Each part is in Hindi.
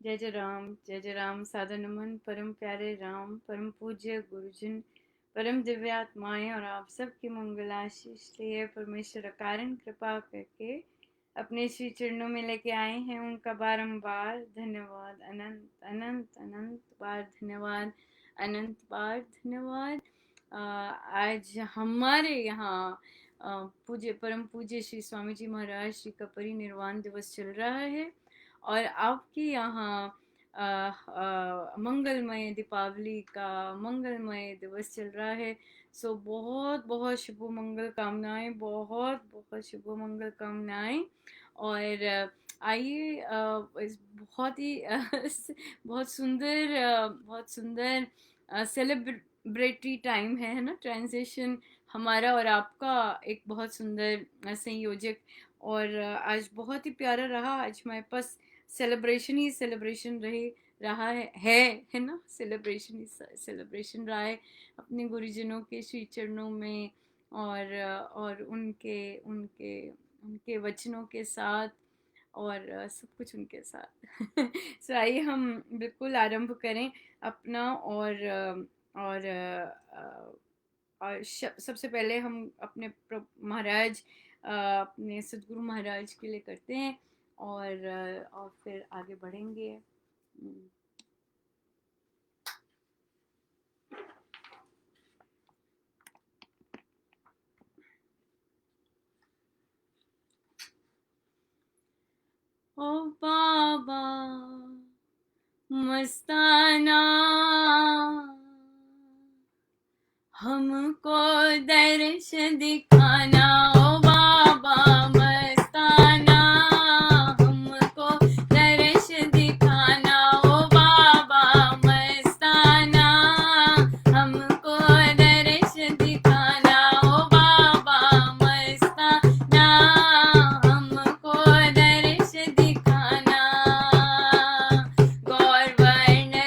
जय जय राम सादर नमन परम प्यारे राम परम पूज्य गुरुजन परम दिव्यात्माएं और आप सबकी मंगल आशीष लिए परमेश्वर अकारण कृपा करके अपने श्री चरणों में लेके आए हैं। उनका बारंबार धन्यवाद, अनंत अनंत अनंत बार धन्यवाद, अनंत बार धन्यवाद। आज हमारे यहाँ पूज्य परम पूज्य श्री स्वामी जी महाराज जी का परिनिर्वाण दिवस चल रहा है और आपके यहाँ मंगलमय दीपावली का मंगलमय दिवस चल रहा है। सो बहुत बहुत शुभ मंगल कामनाएं, बहुत बहुत शुभ मंगल कामनाएं। और आइए इस बहुत ही बहुत सुंदर सेलिब्रेटरी टाइम है ना, ट्रांजिशन हमारा और आपका एक बहुत सुंदर संयोजक। और आज बहुत ही प्यारा रहा। आज हमारे पास सेलिब्रेशन ही सेलिब्रेशन रहा है ना, सेलिब्रेशन ही सेलिब्रेशन रहा है अपने गुरुजनों के श्री चरणों में और उनके उनके उनके वचनों के साथ और सब कुछ उनके साथ। सो आइए हम बिल्कुल आरंभ करें अपना। और सबसे पहले हम अपने महाराज अपने सदगुरु महाराज के लिए करते हैं और फिर आगे बढ़ेंगे। ओ बाबा मस्ताना, हमको दर्श दिखाना। ओ बाबा मस्ताना, हमको दर्श दिखाना। ओ बाबा मस्ताना, हमको दर्श दिखाना। ओ बाबा मस्ताना, हमको दर्श दिखाना। गौर वर्ण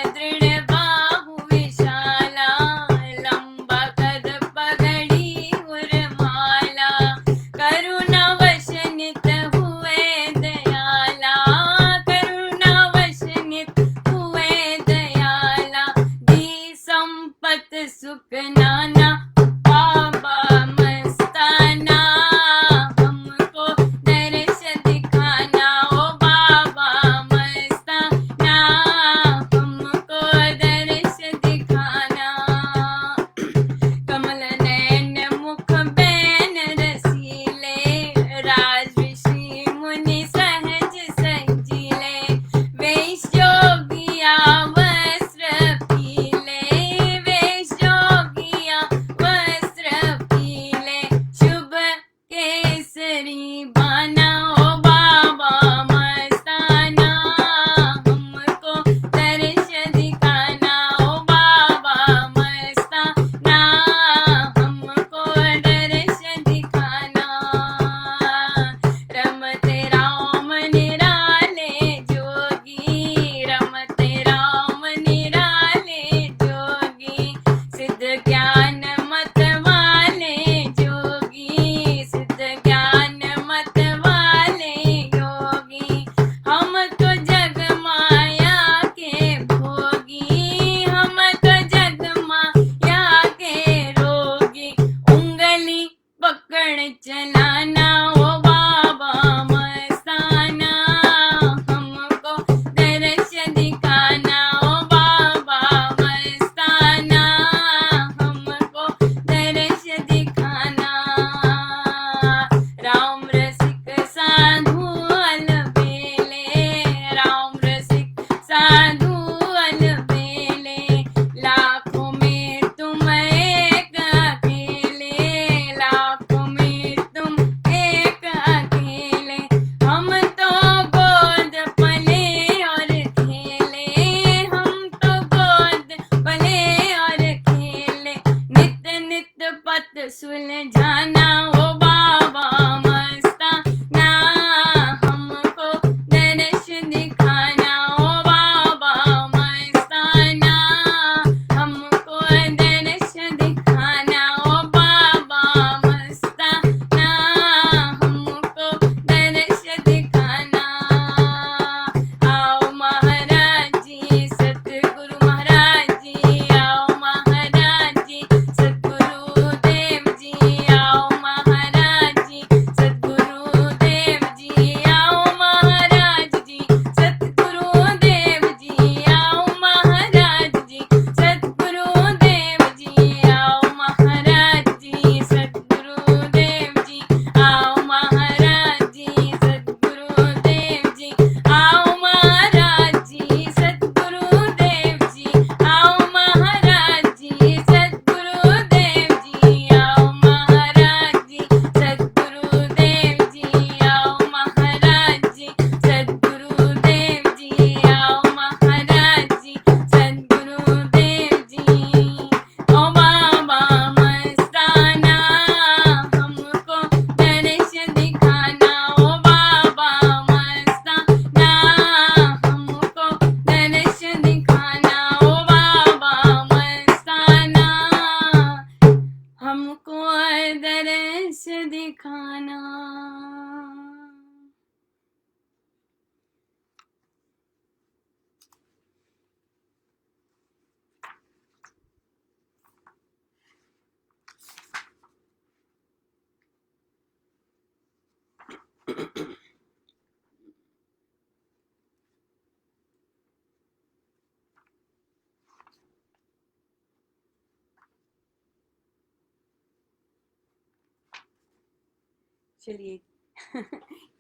चलिए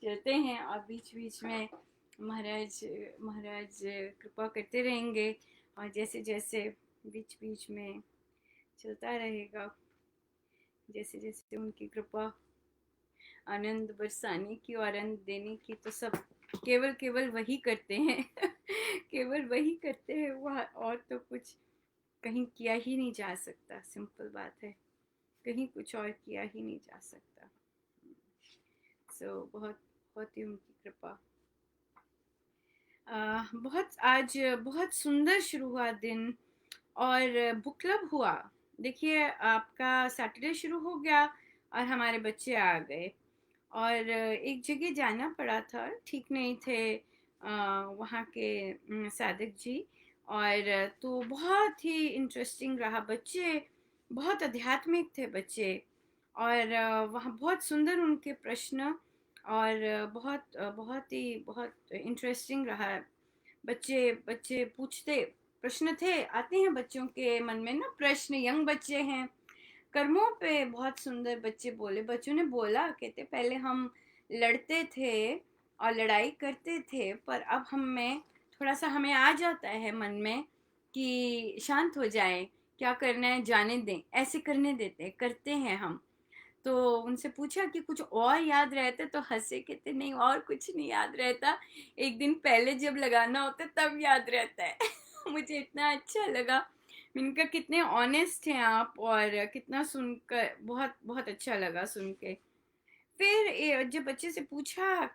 चलते हैं, और बीच बीच में महाराज महाराज कृपा करते रहेंगे, और जैसे जैसे बीच बीच में चलता रहेगा, जैसे जैसे उनकी कृपा आनंद बरसाने की और आनंद देने की, तो सब केवल केवल वही करते हैं केवल वही करते हैं वह, और तो कुछ कहीं किया ही नहीं जा सकता, सिंपल बात है, कहीं कुछ और किया ही नहीं जा सकता। बहुत बहुत ही उनकी कृपा। बहुत आज बहुत सुंदर शुरू हुआ दिन, और बुक क्लब हुआ। देखिए, आपका सैटरडे शुरू हो गया और हमारे बच्चे आ गए, और एक जगह जाना पड़ा था, ठीक नहीं थे वहाँ के सादिक जी, और तो बहुत ही इंटरेस्टिंग रहा। बच्चे बहुत आध्यात्मिक थे बच्चे, और वहाँ बहुत सुंदर उनके प्रश्न, और बहुत ही बहुत इंटरेस्टिंग रहा। बच्चे बच्चे पूछते, प्रश्न थे, आते हैं बच्चों के मन में ना प्रश्न, यंग बच्चे हैं, कर्मों पे बहुत सुंदर बच्चे बोले। बच्चों ने बोला, कहते पहले हम लड़ते थे और लड़ाई करते थे, पर अब हमें थोड़ा सा हमें आ जाता है मन में कि शांत हो जाए, क्या करना है जाने दें, ऐसे करने देते करते हैं हम। तो उनसे पूछा कि कुछ और याद रहता, तो हंसे, कहते नहीं और कुछ नहीं याद रहता, एक दिन पहले जब लगाना होता है तब याद रहता है मुझे इतना अच्छा लगा। मैंने कहा कितने ऑनेस्ट हैं आप, और कितना सुनकर बहुत बहुत अच्छा लगा सुन के। फिर जब बच्चे से पूछा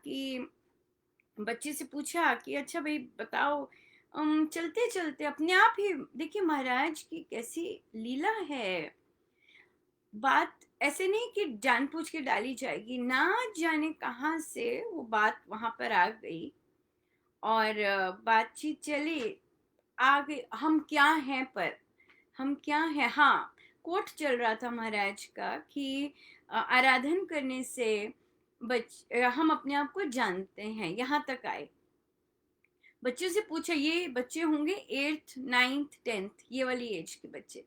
कि अच्छा भाई बताओ, चलते चलते अपने आप ही देखिए महाराज की कैसी लीला है। बात ऐसे नहीं कि जानबूझ के डाली जाएगी, ना जाने कहाँ से वो बात वहां पर आ गई, और बातचीत चली, आगे हम क्या हैं, पर हम क्या हैं, हाँ। कोट चल रहा था महाराज का कि आराधन करने से हम अपने आप को जानते हैं, यहाँ तक आए। बच्चों से पूछा, ये बच्चे होंगे 8th 9th 10th ये वाली एज के बच्चे,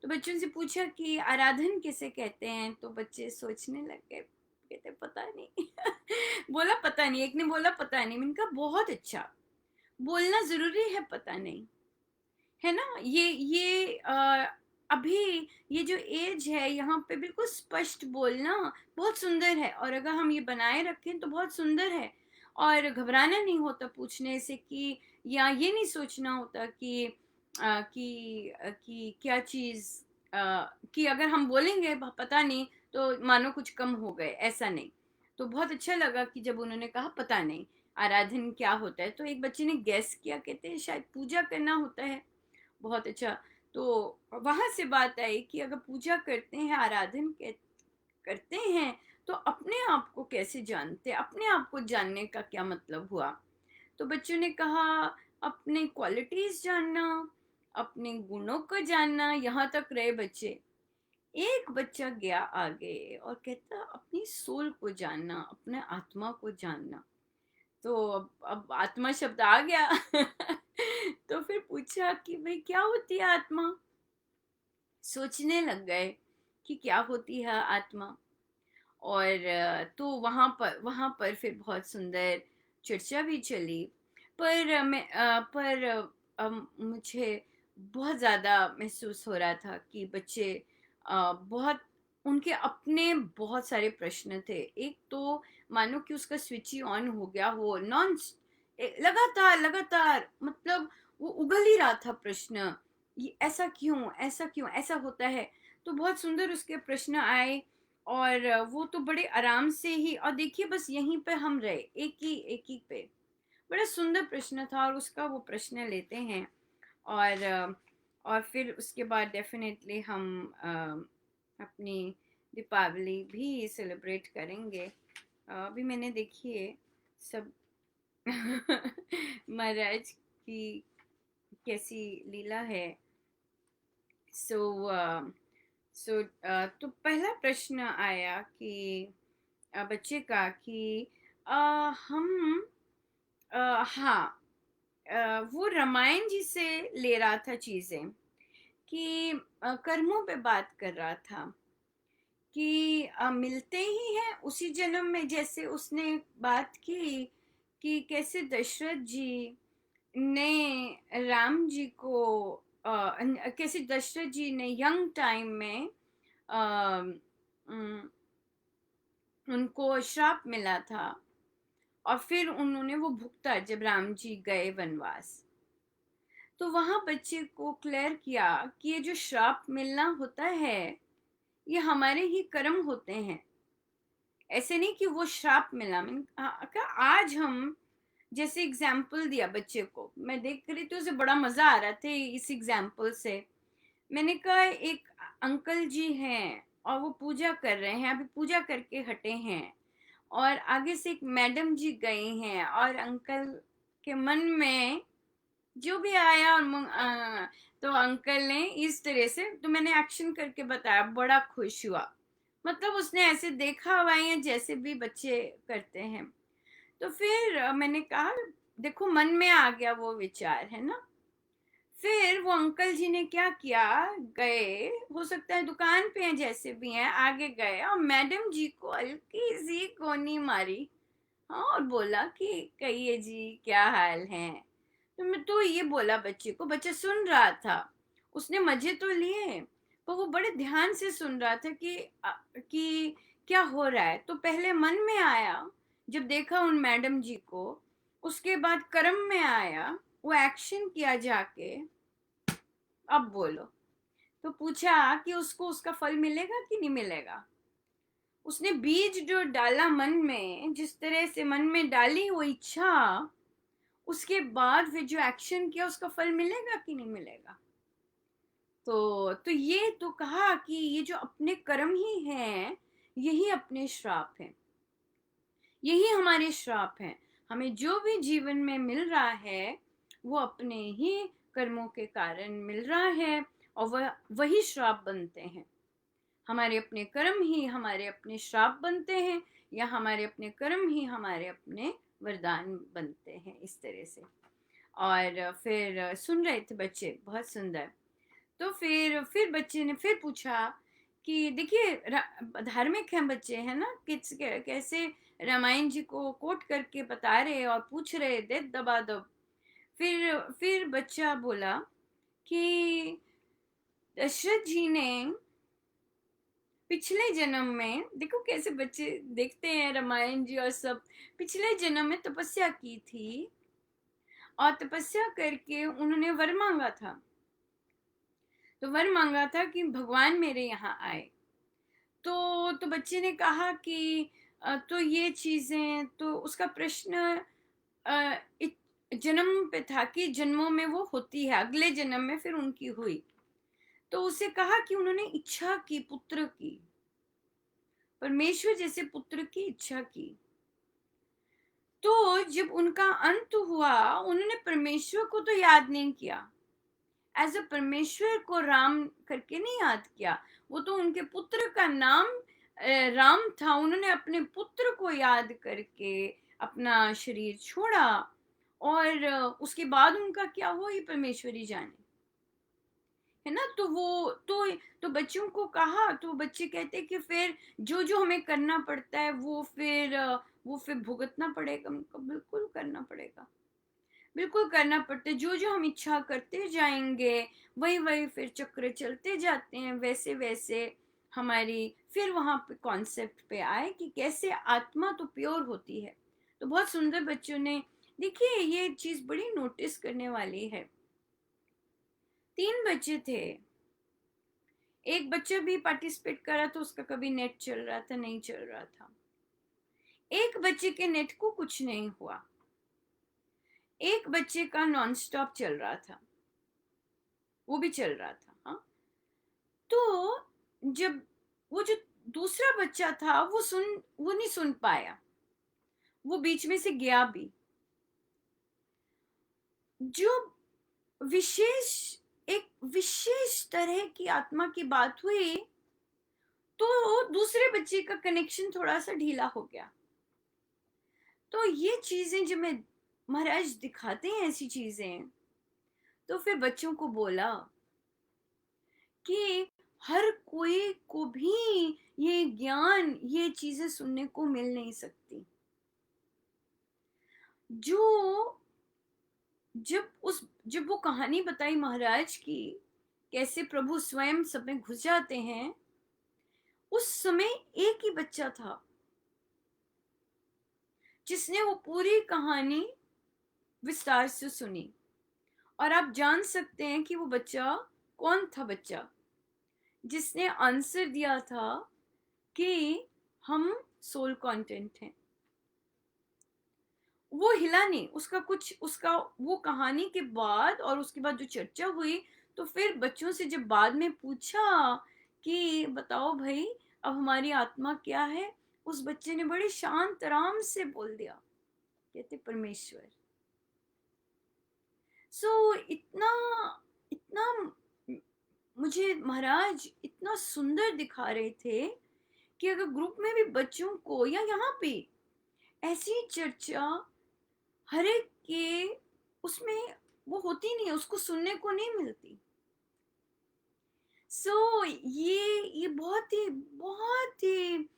तो बच्चों से पूछा कि आराधन किसे कहते हैं, तो बच्चे सोचने लग गए, कहते पता नहीं बोला पता नहीं, एक ने बोला पता नहीं। मैंने कहा बहुत अच्छा, बोलना जरूरी है, पता नहीं, है ना। ये अभी ये जो एज है यहाँ पे बिल्कुल स्पष्ट बोलना बहुत सुंदर है, और अगर हम ये बनाए रखें तो बहुत सुंदर है, और घबराना नहीं होता पूछने से, कि या ये नहीं सोचना होता कि कि क्या चीज, कि अगर हम बोलेंगे पता नहीं तो मानो कुछ कम हो गए, ऐसा नहीं। तो बहुत अच्छा लगा कि जब उन्होंने कहा पता नहीं आराधन क्या होता है, तो एक बच्चे ने गेस किया, कहते हैं शायद पूजा करना होता है। बहुत अच्छा। तो वहां से बात आई कि अगर पूजा करते हैं, करते हैं, तो अपने आप को कैसे जानते, अपने आप को जानने का क्या मतलब हुआ। तो बच्चों ने कहा अपने क्वालिटीज जानना, अपने गुणों को जानना, यहाँ तक रहे बच्चे। एक बच्चा गया आगे और कहता अपनी सोल को जानना, अपने आत्मा को जानना। तो अब आत्मा शब्द आ गया तो फिर पूछा कि भाई क्या होती है आत्मा, सोचने लग गए कि क्या होती है आत्मा। और तो वहां पर फिर बहुत सुंदर चर्चा भी चली। पर मुझे बहुत ज़्यादा महसूस हो रहा था कि बच्चे बहुत, उनके अपने बहुत सारे प्रश्न थे। एक तो मानो कि उसका स्विच ही ऑन हो गया हो, नॉन लगातार लगातार, मतलब वो उगल ही रहा था प्रश्न, ये ऐसा क्यों, ऐसा क्यों, ऐसा होता है। तो बहुत सुंदर उसके प्रश्न आए, और वो तो बड़े आराम से ही, और देखिए बस यहीं पे हम रहे, एक ही पे, बड़ा सुंदर प्रश्न था, और उसका वो प्रश्न लेते हैं। और और फिर उसके बाद डेफिनेटली हम अपनी दीपावली भी सेलिब्रेट करेंगे। अभी मैंने देखिए सब महाराज की कैसी लीला है। सो तो पहला प्रश्न आया कि बच्चे का कि हम हाँ, वो रामायण जी से ले रहा था चीजें कि कर्मों पे बात कर रहा था कि मिलते ही हैं उसी जन्म में। जैसे उसने बात की कि कैसे दशरथ जी ने राम जी को कैसे दशरथ जी ने यंग टाइम में अ, उम, उनको श्राप मिला था और फिर उन्होंने वो भुगता जब राम जी गए वनवास। तो वहां बच्चे को क्लियर किया कि ये जो श्राप मिलना होता है ये हमारे ही कर्म होते हैं। ऐसे नहीं कि वो श्राप मिला। क्या आज हम जैसे एग्जाम्पल दिया बच्चे को, मैं देख रही थी उसे बड़ा मजा आ रहा था इस एग्जाम्पल से। मैंने कहा एक अंकल जी हैं और वो पूजा कर रहे हैं, अभी पूजा करके हटे हैं, और आगे से एक मैडम जी गई हैं और अंकल के मन में जो भी आया और तो अंकल ने इस तरह से, तो मैंने एक्शन करके बताया, बड़ा खुश हुआ। मतलब उसने ऐसे देखा हुआ है जैसे भी बच्चे करते हैं। तो फिर मैंने कहा देखो मन में आ गया वो विचार, है ना। फिर वो अंकल जी ने क्या किया, गए, हो सकता है दुकान पे हैं जैसे भी हैं, आगे गए और मैडम जी को हल्की सी कोनी मारी। हाँ, और बोला कि कहिए जी क्या हाल है। तो मैं तो ये बोला बच्चे को, बच्चा सुन रहा था, उसने मजे तो लिए पर वो बड़े ध्यान से सुन रहा था कि क्या हो रहा है। तो पहले मन में आया जब देखा उन मैडम जी को, उसके बाद कर्म में आया, वो एक्शन किया जाके। अब बोलो। तो पूछा कि उसको उसका फल मिलेगा कि नहीं मिलेगा। उसने बीज जो डाला मन में, जिस तरह से मन में डाली वो इच्छा, उसके बाद फिर जो एक्शन किया उसका फल मिलेगा कि नहीं मिलेगा। तो ये तो कहा कि ये जो अपने कर्म ही हैं, यही अपने श्राप हैं, यही हमारे श्राप हैं। हमें जो भी जीवन में मिल रहा है वो अपने ही कर्मों के कारण मिल रहा है, और वही श्राप बनते हैं। हमारे अपने कर्म ही हमारे अपने श्राप बनते हैं, या हमारे अपने कर्म ही हमारे अपने वरदान बनते हैं, इस तरह से। और फिर सुन रहे थे बच्चे, बहुत सुंदर। तो फिर बच्चे ने फिर पूछा कि देखिए धार्मिक हैं बच्चे, है ना, किड्स कैसे रामायण जी को कोट करके बता रहे और पूछ रहे दे दबा दब। फिर बच्चा बोला कि दशरथ जी ने पिछले जन्म में, देखो कैसे बच्चे देखते हैं रामायण जी और सब, पिछले जन्म में तपस्या की थी और तपस्या करके उन्होंने वर मांगा था। तो वर मांगा था कि भगवान मेरे यहाँ आए। तो बच्चे ने कहा कि तो ये चीजें, तो उसका प्रश्न जन्म पे था कि जन्मों में वो होती है, अगले जन्म में फिर उनकी हुई। तो उसे कहा कि उन्होंने इच्छा की पुत्र की, परमेश्वर जैसे पुत्र की इच्छा की। तो जब उनका अंत हुआ, उन्होंने परमेश्वर को तो याद नहीं किया, एज अ परमेश्वर को राम करके नहीं याद किया। वो तो उनके पुत्र का नाम राम था, उन्होंने अपने पुत्र को याद करके अपना शरीर छोड़ा। और उसके बाद उनका क्या हुआ ये परमेश्वर ही जाने, है ना। तो बच्चों को कहा, तो बच्चे कहते कि फिर जो जो हमें करना पड़ता है वो फिर भुगतना पड़ेगा हमको। बिल्कुल करना पड़ेगा, बिल्कुल करना पड़ता है। जो जो हम इच्छा करते जाएंगे वही वही फिर चक्र चलते जाते हैं, वैसे वैसे हमारी फिर वहां पे कॉन्सेप्ट पे आए कि कैसे आत्मा तो प्योर होती है। तो बहुत सुंदर बच्चों ने, देखिए ये चीज बड़ी नोटिस करने वाली है। 3 बच्चे थे, एक बच्चा भी पार्टिसिपेट कर रहा था, उसका कभी नेट चल रहा था नहीं चल रहा था। एक बच्चे के नेट को कुछ नहीं हुआ, एक बच्चे का नॉन स्टॉप चल रहा था, वो भी चल रहा था। हाँ, तो जब वो जो दूसरा बच्चा था वो नहीं सुन पाया, वो बीच में से गया भी। जो विशेष एक विशेष तरह की आत्मा की बात हुई, तो दूसरे बच्चे का कनेक्शन थोड़ा सा ढीला हो गया। तो ये चीजें जब मैं महाराज दिखाते हैं ऐसी चीजें, तो फिर बच्चों को बोला कि हर कोई को भी ये ज्ञान, ये चीजें सुनने को मिल नहीं सकती। जो जब वो कहानी बताई महाराज की, कैसे प्रभु स्वयं सब में घुस जाते हैं, उस समय एक ही बच्चा था जिसने वो पूरी कहानी विस्तार से सुनी। और आप जान सकते हैं कि वो बच्चा कौन था? बच्चा जिसने आंसर दिया था कि हम सोल कंटेंट हैं। वो हिला नहीं, उसका कुछ, उसका वो कहानी के बाद और उसके बाद जो चर्चा हुई, तो फिर बच्चों से जब बाद में पूछा कि बताओ भाई, अब हमारी आत्मा क्या है, उस बच्चे ने बड़े शांत आराम से बोल दिया, कहते परमेश्वर। सो इतना इतना मुझे महाराज इतना सुंदर दिखा रहे थे कि अगर ग्रुप में भी बच्चों को या यहाँ पे ऐसी चर्चा हर एक के उसमें वो होती नहीं है, उसको सुनने को नहीं मिलती। सो ये बहुत ही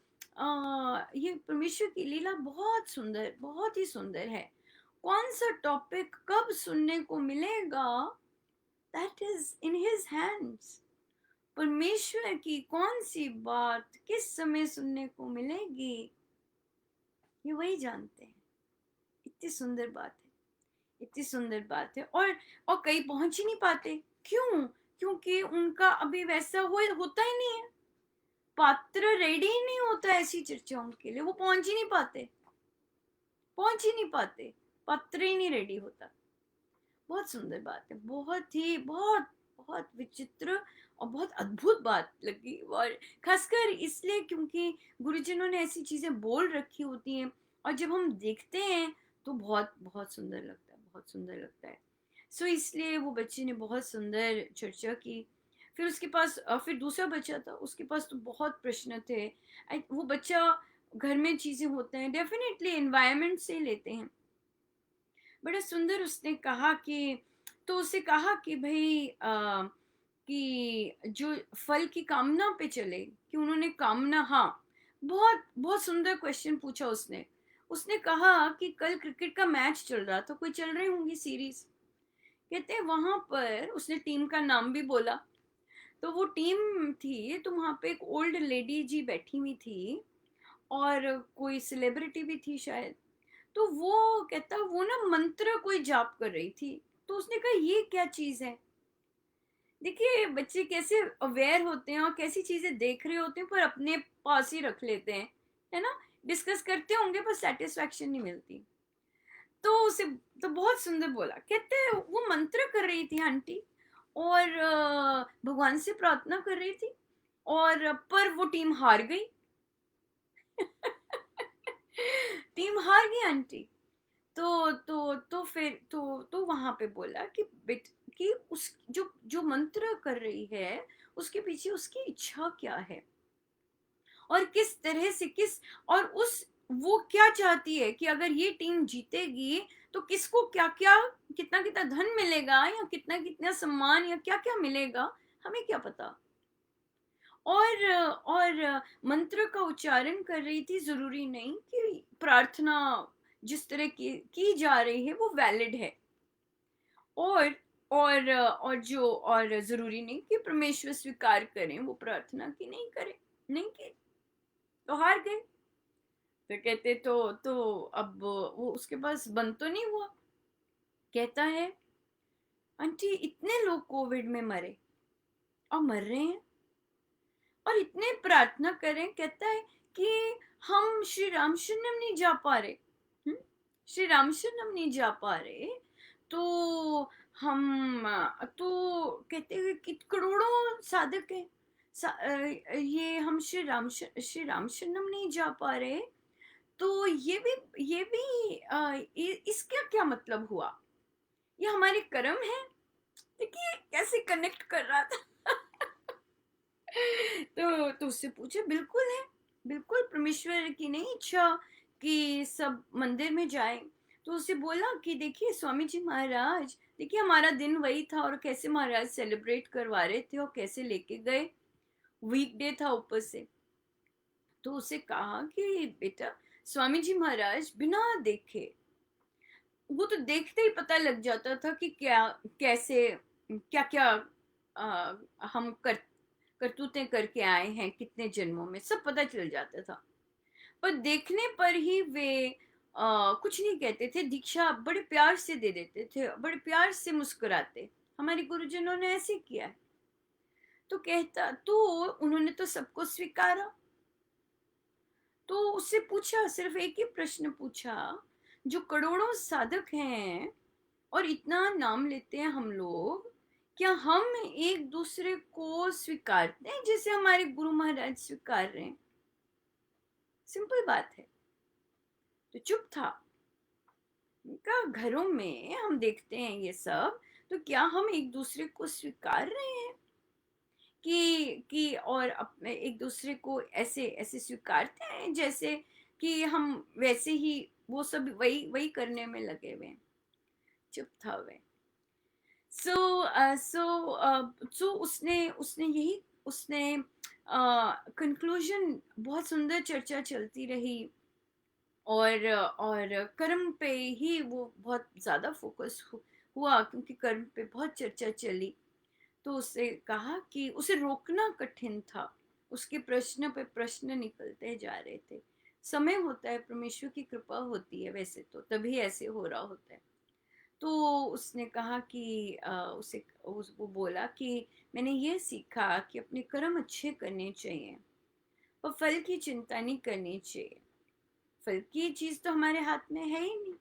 ये परमेश्वर की लीला बहुत सुंदर, बहुत ही सुंदर है। कौन सा टॉपिक कब सुनने को मिलेगा, that is in his hands. परमेश्वर की कौन सी बात किस समय सुनने को मिलेगी, ये वही जानते हैं। इतनी सुंदर बात है, इतनी सुंदर बात है। और कई पहुंच ही नहीं पाते। क्यों? क्योंकि उनका अभी वैसा होता ही नहीं है, पात्र रेडी ही नहीं होता ऐसी चर्चाओं के लिए, वो पहुंच ही नहीं पाते, पहुंच ही नहीं पाते, पात्र ही नहीं रेडी होता। बहुत सुंदर बात है, बहुत बहुत विचित्र और बहुत अद्भुत बात लगी। और खासकर इसलिए क्योंकि गुरुजनों ने ऐसी चीजें बोल रखी होती हैं, और जब हम देखते हैं तो बहुत बहुत सुंदर लगता है, बहुत सुंदर लगता है। सो इसलिए वो बच्चे ने बहुत सुंदर चर्चा की। फिर उसके पास फिर दूसरा बच्चा था, उसके पास तो बहुत प्रश्न थे। वो बच्चा, घर में चीजें होते हैं डेफिनेटली एनवायरनमेंट से लेते हैं। बड़ा सुंदर उसने कहा कि, तो उसे कहा कि भाई कि जो फल की कामना पे चले, कि उन्होंने कामना, हाँ, बहुत बहुत सुंदर क्वेश्चन पूछा उसने। उसने कहा कि कल क्रिकेट का मैच चल रहा था, कोई चल रही होंगी सीरीज, कहते हैं वहां पर उसने टीम का नाम भी बोला। तो वो टीम थी, तो वहां पे एक ओल्ड लेडी जी बैठी हुई थी, और कोई सेलिब्रिटी भी थी शायद। तो वो कहता, वो ना मंत्र कोई जाप कर रही थी। तो उसने कहा ये क्या चीज है। देखिए बच्चे कैसे अवेयर होते हैं और कैसी चीजें देख रहे होते हैं, पर अपने पास ही रख लेते हैं, है ना। डिस्कस करते होंगे पर सेटिस्फेक्शन नहीं मिलती। तो उसे, तो बहुत सुंदर बोला, कहते वो मंत्र कर रही थी आंटी, और भगवान से प्रार्थना कर रही थी, और पर वो टीम हार गई। टीम हार गई आंटी। तो फिर तो वहां पे बोला कि बेट, कि उस जो जो मंत्र कर रही है, उसके पीछे उसकी इच्छा क्या है, और किस तरह से किस, और उस वो क्या चाहती है कि अगर ये टीम जीतेगी तो किसको क्या क्या, कितना कितना धन मिलेगा, या कितना कितना सम्मान, या क्या क्या मिलेगा, हमें क्या पता। और मंत्र का उच्चारण कर रही थी, जरूरी नहीं कि प्रार्थना जिस तरह की जा रही है वो वैलिड है, और और जरूरी नहीं कि परमेश्वर स्वीकार करें वो प्रार्थना की, नहीं करे, नहीं की, तो हार गए। तो कहते तो अब वो उसके पास बंद तो नहीं हुआ। कहता है आंटी इतने लोग कोविड में मरे, और मर रहे हैं, और इतने प्रार्थना करें, कहता है कि हम श्री रामशरणम नहीं जा पा रहे, हम्म? श्री रामशरणम नहीं जा पा रहे, तो हम, तो कहते हैं कि करोड़ों साधक है, ये हम श्री रामशरणम नहीं जा पा रहे, तो ये भी इसका क्या मतलब हुआ, ये हमारे कर्म है। देखिए कैसे कनेक्ट कर रहा था। तो उससे पूछे, बिल्कुल है, बिल्कुल परमेश्वर की नहीं इच्छा कि सब मंदिर में जाए। तो उसे बोला कि देखिए स्वामी जी महाराज, देखिए हमारा दिन वही था और कैसे महाराज सेलिब्रेट करवा रहे थे और कैसे लेके गए, वीकडे था ऊपर से। तो उसे कहा कि बेटा, स्वामी जी महाराज बिना देखे, वो तो देखते ही पता लग जाता था कि क्या, कैसे, क्या क्या हम करतूतें करके आए हैं, कितने जन्मों में सब पता चल जाता था। पर देखने पर ही वे कुछ नहीं कहते थे, दीक्षा बड़े प्यार से दे देते थे, बड़े प्यार से मुस्कुराते। हमारे गुरुजनों ने ऐसे किया है। तो कहता, तो उन्होंने तो सबको स्वीकारा। तो उससे पूछा, सिर्फ एक ही प्रश्न पूछा, जो करोड़ों साधक हैं और इतना नाम लेते हैं हम लोग, क्या हम एक दूसरे को स्वीकारते हैं जैसे हमारे गुरु महाराज स्वीकार रहे हैं? सिंपल बात है। तो चुप था। उनका घरों में हम देखते हैं ये सब, तो क्या हम एक दूसरे को स्वीकार रहे हैं कि और अपने एक दूसरे को ऐसे ऐसे स्वीकारते हैं जैसे कि हम वैसे ही वो सब वही वही करने में लगे हुए हैं? चुप था वे। सो सो उसने उसने यही उसने कंक्लूजन, बहुत सुंदर चर्चा चलती रही और कर्म पे ही वो बहुत ज़्यादा फोकस हुआ, क्योंकि कर्म पे बहुत चर्चा चली। तो उससे कहा कि उसे रोकना कठिन था, उसके प्रश्न पे प्रश्न निकलते जा रहे थे। समय होता है, परमेश्वर की कृपा होती है वैसे तो, तभी ऐसे हो रहा होता है। तो उसने कहा कि वो बोला कि मैंने ये सीखा कि अपने कर्म अच्छे करने चाहिए और फल की चिंता नहीं करनी चाहिए। फल की चीज तो हमारे हाथ में है ही नहीं।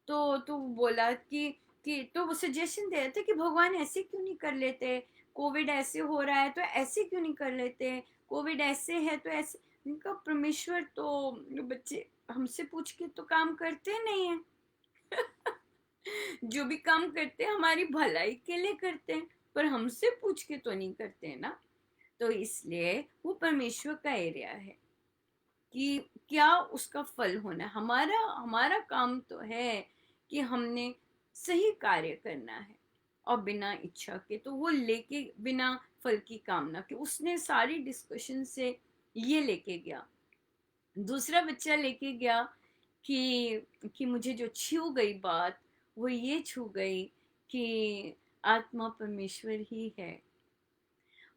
तो वो बोला कि तो वो सजेशन दे रहे थे कि भगवान ऐसे क्यों नहीं कर लेते, कोविड ऐसे हो रहा है तो ऐसे क्यों नहीं कर लेते, कोविड ऐसे है तो ऐसे। उनका परमेश्वर तो बच्चे हमसे पूछ के तो काम करते नहीं है। जो भी काम करते हैं हमारी भलाई के लिए करते हैं, पर हमसे पूछ के तो नहीं करते हैं ना। तो इसलिए वो परमेश्वर का एरिया है कि क्या उसका फल होना है। हमारा हमारा काम तो है कि हमने सही कार्य करना है और बिना इच्छा के, तो वो लेके बिना फल की कामना के, उसने सारी डिस्कशन से ये लेके गया। दूसरा बच्चा लेके गया कि मुझे जो छू गई बात, वो ये छू गई कि आत्मा परमेश्वर ही है।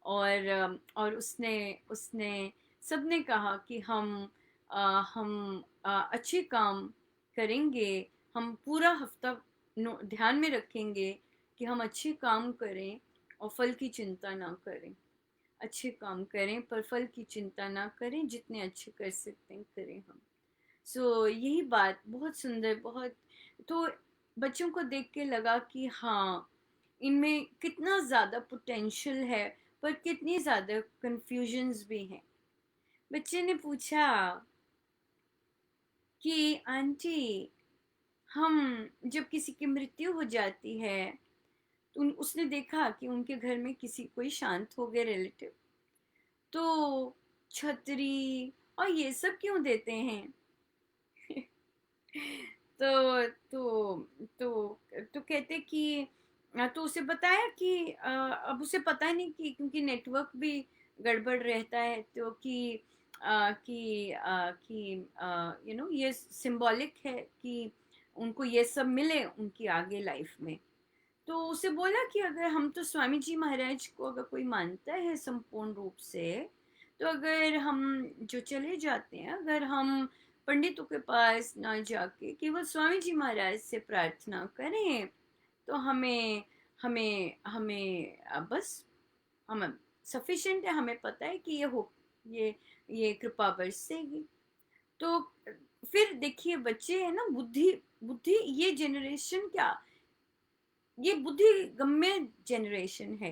और उसने उसने सबने कहा कि हम अच्छे काम करेंगे, हम पूरा हफ्ता ध्यान में रखेंगे कि हम अच्छे काम करें और फल की चिंता ना करें। अच्छे काम करें पर फल की चिंता ना करें, जितने अच्छे कर सकते हैं करें हम। यही बात बहुत सुंदर, बहुत। तो बच्चों को देख के लगा कि हाँ, इनमें कितना ज़्यादा पोटेंशियल है, पर कितनी ज़्यादा कंफ्यूजन्स भी हैं। बच्चे ने पूछा कि आंटी, हम जब किसी की मृत्यु हो जाती है तो उसने देखा कि उनके घर में किसी कोई शांत हो गए रिलेटिव, तो छतरी और ये सब क्यों देते हैं? तो तो तो तो कहते कि तो उसे बताया कि अब उसे पता नहीं कि क्योंकि नेटवर्क भी गड़बड़ रहता है, तो ये सिंबॉलिक है कि उनको ये सब मिले उनकी आगे लाइफ में। तो उसे बोला कि अगर हम तो स्वामी जी महाराज को अगर कोई मानता है संपूर्ण रूप से, तो अगर हम जो चले जाते हैं, अगर हम पंडितों के पास ना जाके केवल स्वामी जी महाराज से प्रार्थना करें, तो हमें हमें हमें बस हम सफिशिएंट है, हमें पता है कि ये कृपा बरसेगी। तो फिर देखिए, बच्चे है ना, बुद्धि बुद्धि, ये जनरेशन क्या, ये बुद्धि गम्य जनरेशन है।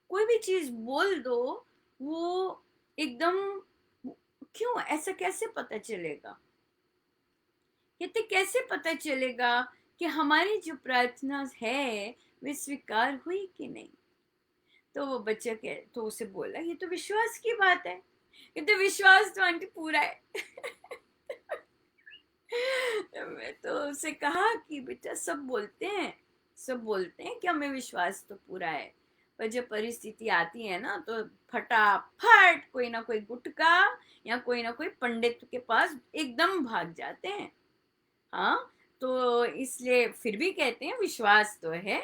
कोई भी चीज बोल दो, वो एकदम, क्यों ऐसा कैसे पता चलेगा, कहते कैसे पता चलेगा कि हमारी जो प्रार्थना है वे स्वीकार हुई कि नहीं? तो वो बच्चा कह तो उसे बोला, ये तो विश्वास की बात है। कहते विश्वास तो आंटी पूरा है। मैं तो उसे कहा कि बेटा सब बोलते हैं कि हमें विश्वास तो पूरा है, पर जब परिस्थिति आती है ना तो फटाफट कोई ना कोई गुटका या कोई ना कोई पंडित के पास एकदम भाग जाते हैं। हाँ, तो इसलिए फिर भी कहते हैं विश्वास तो है।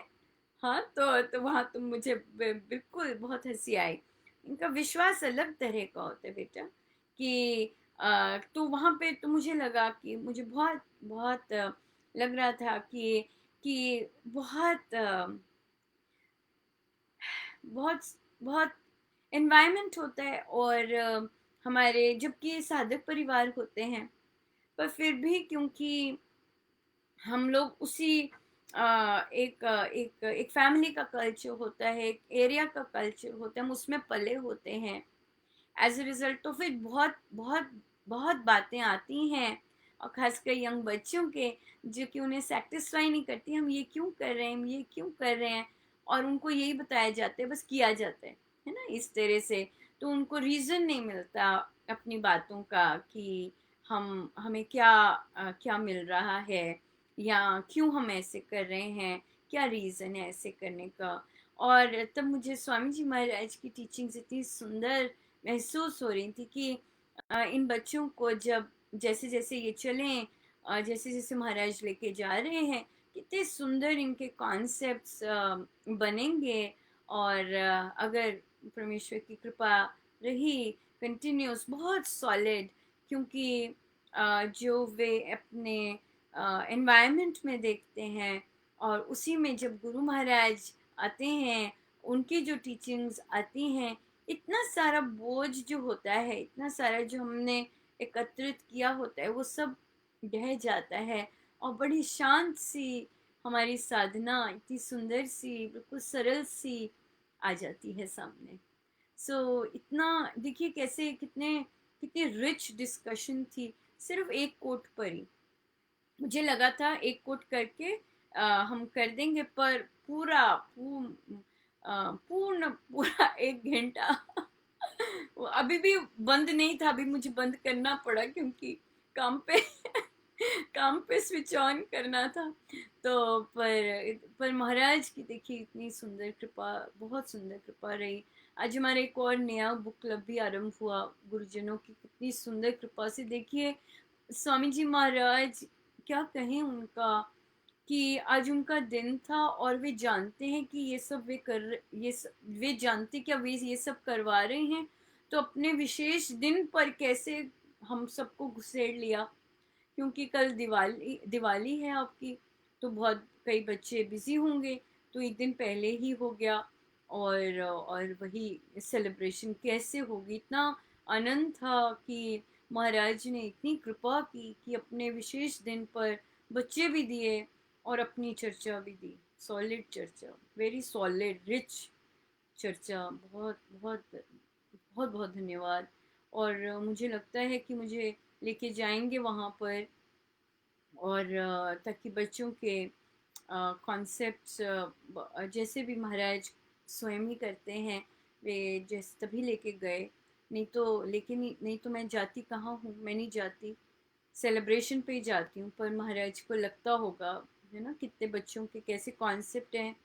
हाँ, तो वहां तो मुझे बिल्कुल बहुत हंसी आई। इनका विश्वास अलग तरह का होता है बेटा, कि तो वहां पे तो मुझे लगा कि मुझे बहुत बहुत लग रहा था कि बहुत बहुत बहुत एनवायरनमेंट होता है, और हमारे जबकि साधक परिवार होते हैं, पर फिर भी क्योंकि हम लोग उसी एक फैमिली का कल्चर होता है, एक एरिया का कल्चर होता है, हम उसमें पले होते हैं। एज ए रिजल्ट तो फिर बहुत बहुत बहुत बातें आती हैं, और खासकर यंग बच्चों के, जो कि उन्हें सेटिस्फाई नहीं करती, हम ये क्यों कर रहे हैं, हम ये क्यों कर रहे हैं, और उनको यही बताया जाता है, बस किया जाता है ना, इस तरह से। तो उनको रीज़न नहीं मिलता अपनी बातों का, कि हमें क्या मिल रहा है, या क्यों हम ऐसे कर रहे हैं, क्या रीज़न है ऐसे करने का। और तब मुझे स्वामी जी महाराज की टीचिंग्स इतनी सुंदर महसूस हो रही थी कि इन बच्चों को जब जैसे जैसे ये चलें, जैसे जैसे महाराज लेके जा रहे हैं, कितने सुंदर इनके कॉन्सेप्ट्स बनेंगे। और अगर परमेश्वर की कृपा रही, कंटिन्यूस बहुत सॉलिड, क्योंकि जो वे अपने एनवायरनमेंट में देखते हैं, और उसी में जब गुरु महाराज आते हैं, उनकी जो टीचिंग्स आती हैं, इतना सारा बोझ जो होता है, इतना सारा जो हमने एकत्रित किया होता है, वो सब ढह जाता है, और बड़ी शांत सी हमारी साधना, इतनी सुंदर सी, बिल्कुल सरल सी आ जाती है सामने। इतना देखिए कैसे कितने कितनी रिच डिस्कशन थी, सिर्फ एक कोट पर ही। मुझे लगा था एक कोट करके हम कर देंगे, पर पूर्ण पूरा 1 घंटा वो अभी भी बंद नहीं था, अभी मुझे बंद करना पड़ा, क्योंकि काम पे काम पे स्विच ऑन करना था। तो पर महाराज की देखिए इतनी सुंदर कृपा, बहुत सुंदर कृपा रही। आज हमारा एक और नया बुक क्लब भी आरंभ हुआ, गुरुजनों की कितनी सुंदर कृपा से। देखिए स्वामी जी महाराज, क्या कहें उनका, कि आज उनका दिन था, और वे जानते हैं कि ये सब वे जानते क्या वे ये सब करवा रहे हैं, तो अपने विशेष दिन पर कैसे हम सबको घुसेड़ लिया, क्योंकि कल दिवाली दिवाली है आपकी, तो बहुत कई बच्चे बिजी होंगे, तो एक दिन पहले ही हो गया। और वही सेलिब्रेशन कैसे होगी, इतना आनंद था कि महाराज ने इतनी कृपा की कि अपने विशेष दिन पर बच्चे भी दिए, और अपनी चर्चा भी दी, सॉलिड चर्चा, वेरी सॉलिड रिच चर्चा। बहुत बहुत बहुत बहुत धन्यवाद। और मुझे लगता है कि मुझे लेके जाएंगे वहाँ पर, और ताकि बच्चों के कॉन्सेप्ट्स जैसे भी महाराज स्वयं ही करते हैं, वे जैसे तभी लेके गए। नहीं तो लेकिन नहीं तो मैं जाती कहाँ हूँ, मैं नहीं जाती, सेलिब्रेशन पे ही जाती हूँ, पर महाराज को लगता होगा, है ना, कितने बच्चों के कैसे कॉन्सेप्ट हैं,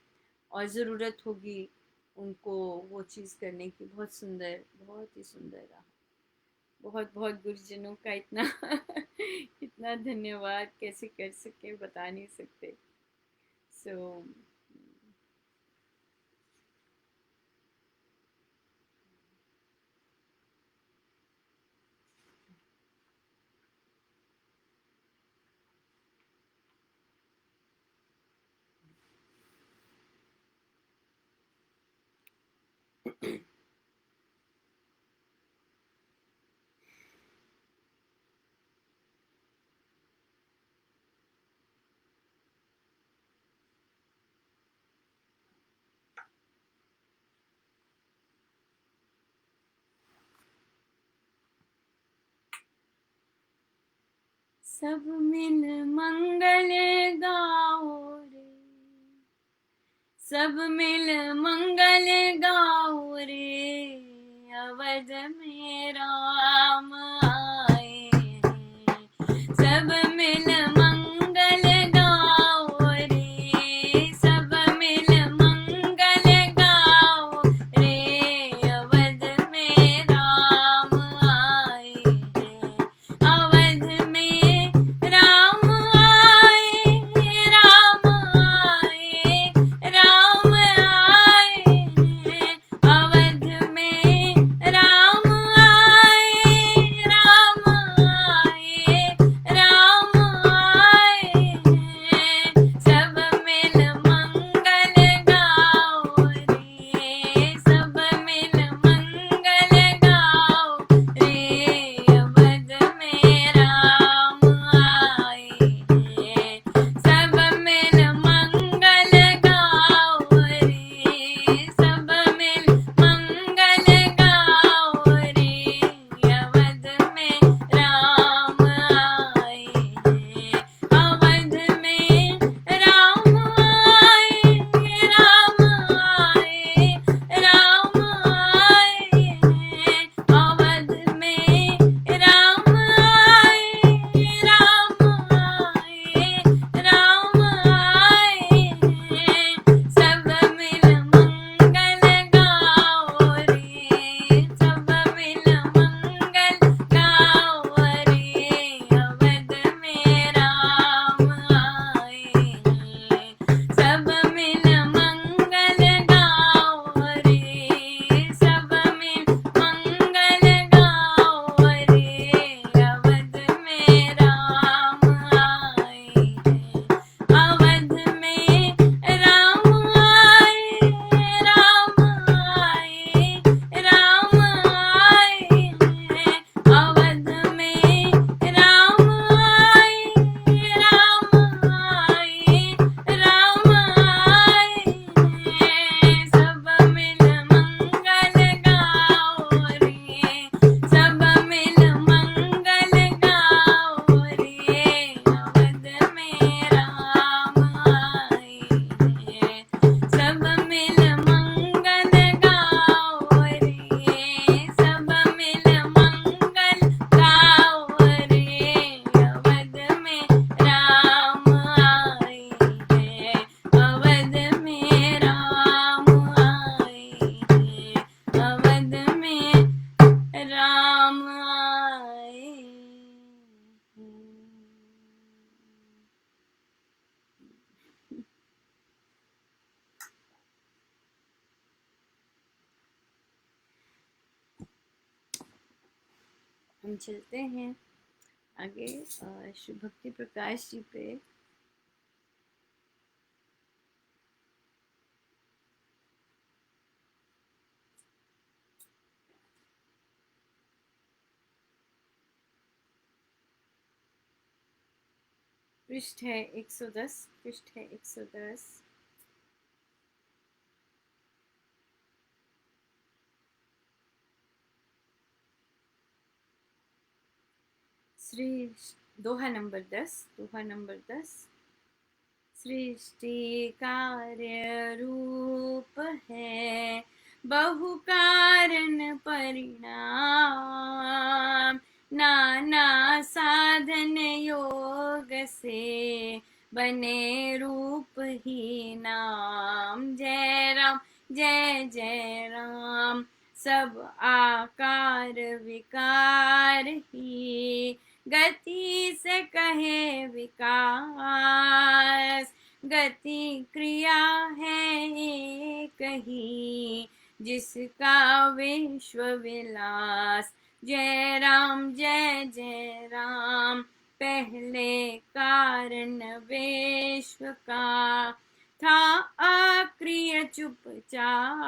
और ज़रूरत होगी उनको वो चीज़ करने की। बहुत सुंदर, बहुत ही सुंदर रहा। बहुत बहुत गुरुजनों का इतना इतना धन्यवाद कैसे कर सके, बता नहीं सकते। सो सब मिल मंगल गाओ रे, सब मिल मंगल गाओ रे, अवध में राम आए हैं। सब मिल हम चलते हैं आगे श्री भक्ति प्रकाश जी पे। पृष्ठ है 110, पृष्ठ है 110। श्री दोहा नंबर 10, दोहा नंबर 10। सृष्टि कार्य रूप है बहु कारण परिणाम, नाना साधन योग से बने रूप ही नाम। जय राम जय जय राम, सब आकार विकार ही गति से कहे विकास। गति क्रिया है एक ही जिसका विश्व विलास। जय राम जय जय राम, पहले कारण विश्व का था अक्रिय चुपचाप।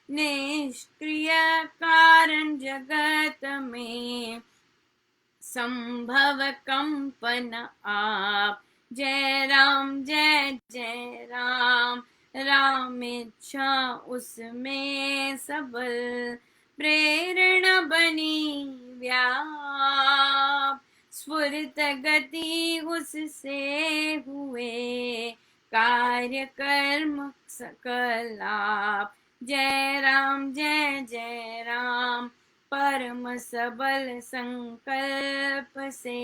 निष्क्रिय कारण जगत में संभव कंपन आप। जय राम जय जय राम, राम इच्छा उसमें सबल प्रेरणा बनी व्याप। स्फुरित गति उससे हुए कार्य कर्म सकलाप। जय राम जय जय राम, परम सबल संकल्प से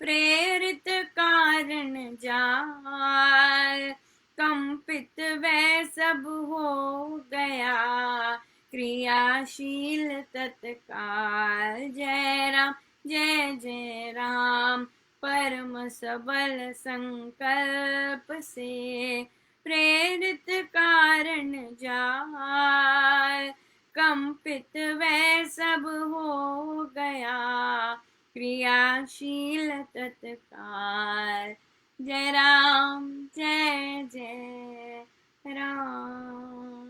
प्रेरित कारण जाल। कंपित वह सब हो गया क्रियाशील तत्काल। जय राम जय जय राम, परम सबल संकल्प से प्रेरित कारण जाल। कंपित वह सब हो गया क्रियाशील तत्काल। जय राम जय जय राम।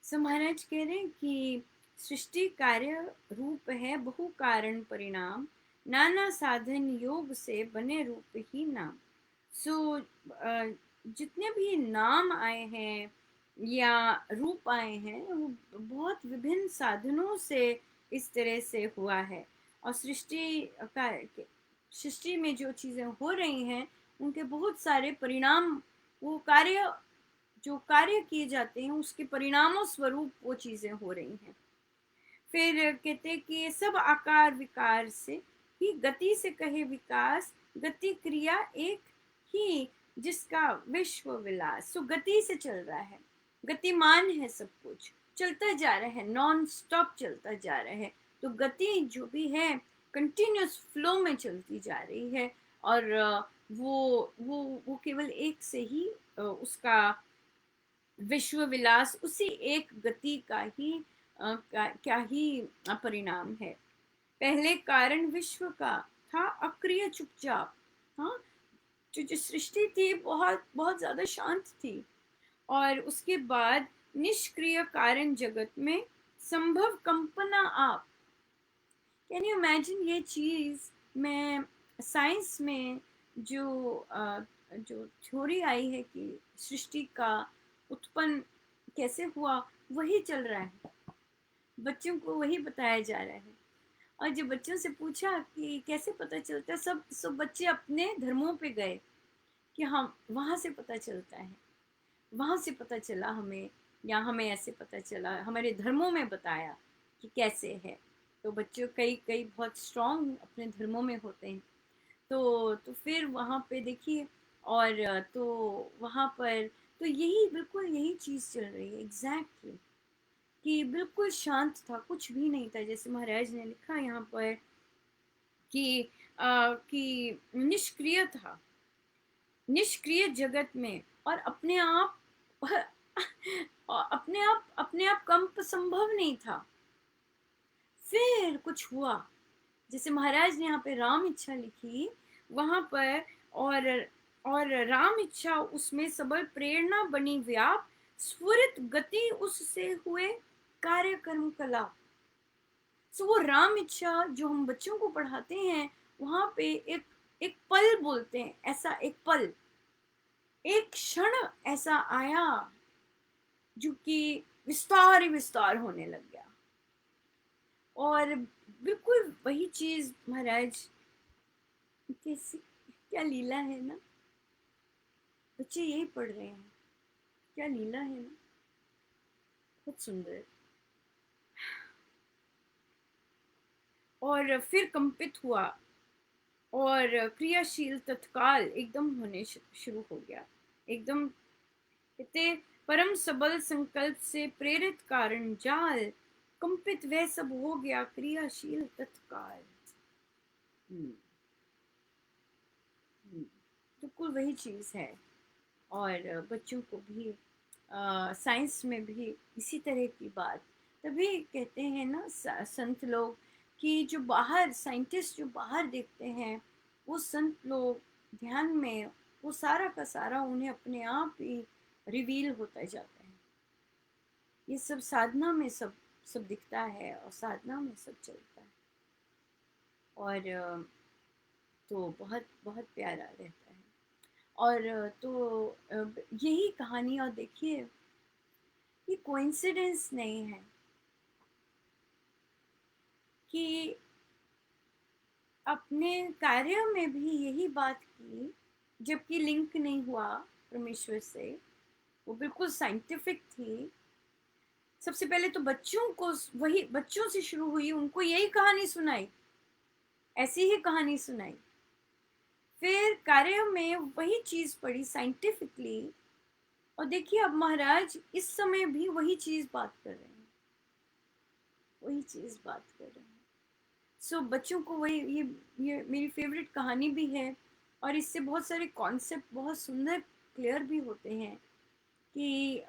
सो महाराज कह रहे हैं कि सृष्टि कार्य रूप है बहु कारण परिणाम, नाना साधन योग से बने रूप ही नाम। सो जितने भी नाम आए हैं या रूप आए हैं वो बहुत विभिन्न साधनों से इस तरह से हुआ है। और सृष्टि में जो चीज़ें हो रही हैं उनके बहुत सारे परिणाम, वो कार्य जो कार्य किए जाते हैं उसके परिणामों स्वरूप वो चीज़ें हो रही हैं। फिर कहते हैं कि सब आकार विकार से ही गति से कहे विकास। गति क्रिया एक ही जिसका विश्व विलास। सो गति से चल रहा है, गतिमान है, सब कुछ चलता जा रहा है, नॉन स्टॉप चलता जा रहा है। तो गति जो भी है कंटिन्यूस फ्लो में चलती जा रही है। और वो केवल एक से ही उसका विश्व विलास उसी एक गति का ही क्या ही परिणाम है। पहले कारण विश्व का था अक्रिय चुपचाप। हाँ, जो सृष्टि थी बहुत बहुत ज्यादा शांत थी। और उसके बाद निष्क्रिय कारण जगत में संभव कंपना आप। कैन यू इमेजिन ये चीज में साइंस में जो थ्योरी आई है कि सृष्टि का उत्पन्न कैसे हुआ, वही चल रहा है, बच्चों को वही बताया जा रहा है। और जब बच्चों से पूछा कि कैसे पता चलता है, सब बच्चे अपने धर्मों पे गए कि हम वहाँ से पता चलता है, वहाँ से पता चला हमें, या हमें ऐसे पता चला, हमारे धर्मों में बताया कि कैसे है। तो बच्चों कई कई बहुत स्ट्रांग अपने धर्मों में होते हैं। तो फिर वहाँ पे देखिए, और तो वहाँ पर तो यही बिल्कुल यही चीज़ चल रही है एग्जैक्टली, कि बिल्कुल शांत था, कुछ भी नहीं था। जैसे महाराज ने लिखा यहाँ पर कि निष्क्रिय था, निष्क्रिय जगत में, और अपने आप कंप संभव नहीं था। फिर कुछ हुआ, जैसे महाराज ने यहाँ पे राम इच्छा लिखी वहां पर, और राम इच्छा उसमें सबल प्रेरणा बनी व्याप, स्फुरित गति उससे हुए कार्यक्रम कला। सो वो राम इच्छा जो हम बच्चों को पढ़ाते हैं, वहां पे एक एक पल बोलते हैं, ऐसा एक पल, एक क्षण ऐसा आया जो कि विस्तार ही विस्तार होने लग गया। और बिल्कुल वही चीज महाराज, कैसी क्या लीला है ना, बच्चे यही पढ़ रहे हैं, क्या लीला है ना, बहुत सुंदर। और फिर कंपित हुआ और क्रियाशील तत्काल एकदम होने शुरू हो गया, एकदम कहते परम सबल संकल्प से प्रेरित कारण जाल, कंपित वह सब हो गया क्रियाशील तत्काल। हम्म, बिल्कुल वही चीज है। और बच्चों को भी साइंस में भी इसी तरह की बात, तभी कहते हैं ना संत लोग कि जो बाहर साइंटिस्ट जो बाहर देखते हैं, वो संत लोग ध्यान में वो सारा का सारा उन्हें अपने आप ही रिवील होता जाता है। ये सब साधना में सब सब दिखता है, और साधना में सब चलता है। और तो बहुत बहुत प्यारा रहता है। और तो यही कहानी, और देखिए ये कोइंसिडेंस नहीं है कि अपने कार्य में भी यही बात की, जबकि लिंक नहीं हुआ परमेश्वर से, वो बिल्कुल साइंटिफिक थी। सबसे पहले तो बच्चों को, वही बच्चों से शुरू हुई, उनको यही कहानी सुनाई, ऐसी ही कहानी सुनाई। फिर कार्य में वही चीज पढ़ी साइंटिफिकली, और देखिए अब महाराज इस समय भी वही चीज बात कर रहे हैं, वही चीज बात कर रहे हैं। सो बच्चों को वही, ये मेरी फेवरेट कहानी भी है। और इससे बहुत सारे कॉन्सेप्ट बहुत सुंदर क्लियर भी होते हैं कि